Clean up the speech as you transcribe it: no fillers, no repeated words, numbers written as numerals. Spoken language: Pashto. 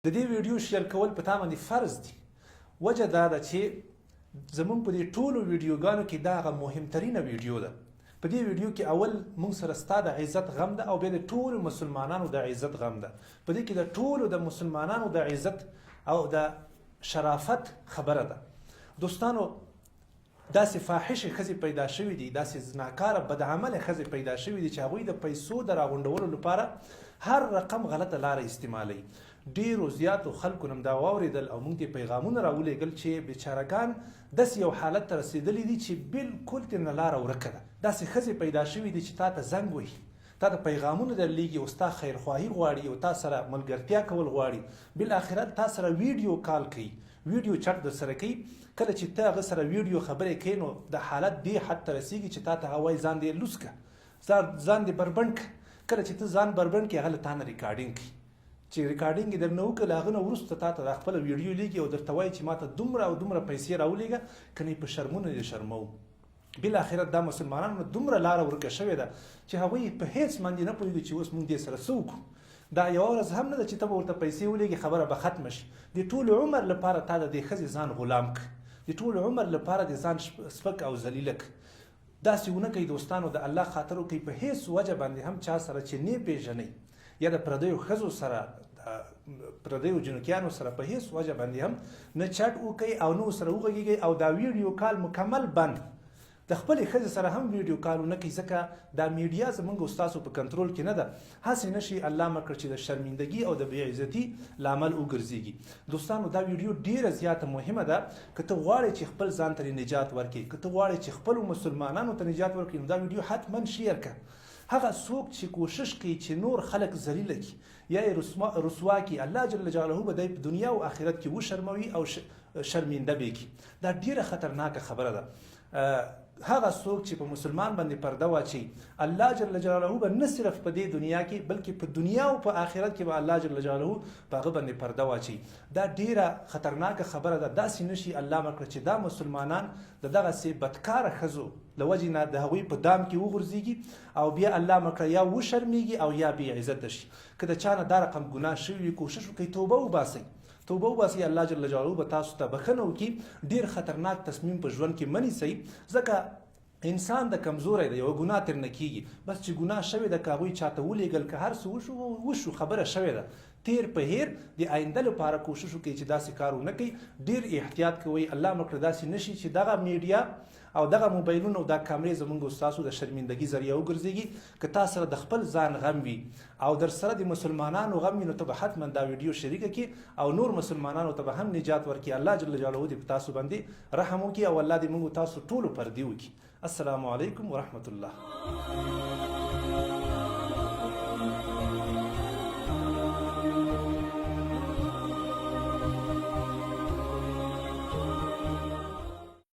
د دې ویډیو شیر کول په تا باندې فرض دي. وجه دا ده چې زمونږ په دې ټولو ویډیوګانو کې دا هغه مهمترینه ویډیو ده. په دې ویډیو کې اول مونږ سره ستا د عزت غم ده او بیا د ټولو مسلمانانو د عزت غم ده. په دې کې د ټولو د مسلمانانو د عزت او د شرافت خبره ده. دوستانو داسې فاحشې ښځې پیدا شوي دي، داسې زناکاره بدعمله ښځې پیدا شوي دي چې هغوی د پیسو د راغونډولو لپاره هر رقم غلطه لاره استعمالوي. ډیرو زیاتو خلکو نم دا واورېدل او موږ ته پیغامونه راولېږل چې بیچارهګان داسې یو حالت ته رسېدلي دي چې بالکل ترې نه لاره ورکه ده. داسې ښځې پیدا شوي دي چې تا ته زنګ وهي، تا ته پیغامونه درلیږي او ستا خیرخواهي غواړي او تا سره ملګرتیا کول غواړي. بالاخره تا سره ویډیو کال کوي، ویډیو چټ در سره کوي. کله چې ته هغه سره ویډیو خبرې کوې نو د حالت دې حد ته رسېږي چې تا ته هغه وایي ځان دې لوس کړه، ځان دې بربنډ کړه. کله چې ته ځان بربنډ کړې هغه له تا نه ریکارډینګ کوي، چې ریکارډینګ یې درنه وکړه له هغه نه وروسته تا ته دا خپله ویډیو لیږي او درته وایي چې ما ته دومره او دومره پیسې راولېږه که نه په شرمونه دې شرموو. بالاخره دا مسلمانانو دومره لاره ورکه شوې ده چې هغوی په هېڅ باندې نه پوهېږي چې اوس موږ دې سره څه وکړو. دا یوه ورځ هم نه ده چې ته به ورته پیسې ولېږې خبره به ختمه شي. د ټول عمر لپاره تا د دې ښځې ځان غلام کړه، د ټول عمر لپاره د ځان سپک او ذلیله کړه. داسې ونه کوئ دوستانو، د الله خاطر وکړئ. په هېڅ وجه باندې هم چا سره چې نه پېژنئ یا د پردیو ښځو سره پردیو جنکیانو سره په هېڅ وجه باندې هم نه چټ وکئ او نه ورسره وغږېږئ او دا ویډیو کال مکمل بند. د خپلې ښځې سره هم ویډیو کال ونه کوئ، ځکه دا میډیا زموږ او ستاسو په کنټرول کې نه ده. هسې نه شي الله مه کړ چې د شرمندګي او د بېعزتي لامل وګرځېږي. دوستانو دا ویډیو ډېره زیاته مهمه ده. که ته غواړې چې خپل ځان ته نجات ورکړې، که ته غواړې چې خپلو مسلمانانو ته نجات ورکړې، نو دا ویډیو حتما شیر کړه. هغه څوک چې کوشش کوي چې نور خلک ذلیله کړي یا یې رسوا کړي، الله جل جلاله به دی په دنیا او آخرت کې وشرموي او شرمنده به یې کړي. دا ډېره خطرناکه خبره ده. هغه څوک چې په مسلمان باندې پرده واچي، الله جل جلاله به نه صرف په دې دنیا کې بلکې په دنیا او په آخرت کې به الله جل جلاله په هغه باندې پرده واچي. دا ډیره خطرناکه خبره ده. داسې نشي الله مه کړه چې دا مسلمانان د دغسې بدکاره ښځو له وجې نه د هغوی په دام کې وغورځېږي او بیا الله مه کړه یا وشرمېږي او یا بې عزته شي. که د چا نه دا رقم ګناه شوي وي، کوشش وکړئ توبه وباسئ، توبه وباسئ. الله جل جلاله به تاسو ته بښنه وکړي. ډېر خطرناک تصمیم په ژوند کې مه نیسئ، ځکه انسان د کمزوری دی، یوه ګناه ترې نه کېږي. بس چې ګناه شوې ده، که هغوی چاته ولېږل، که هر څه وشو خبره شوې ده. تیر په هیر د آینده لپاره کوشش وکړئ چې داسې کار ونه کوئ. ډېر احتیاط کوئ. الله مه کړه داسې نشي چې دغه میډیا او دغه موبایلونه او دا کامرې زموږ او ستاسو د شرمندګي ذریعه وګرځېږي. که تا سره د خپل ځان غم وي او در سره د مسلمانانو غم وي، نو ته به حتما دا ویډیو شریکه کړي او نور مسلمانانو ته به هم نجات ورکړي. الله جل جلاله دې په تاسو باندې رحم وکړي او الله دې موږ تاسو ټولو پردي وکړي. السلام علیکم ورحمة الله.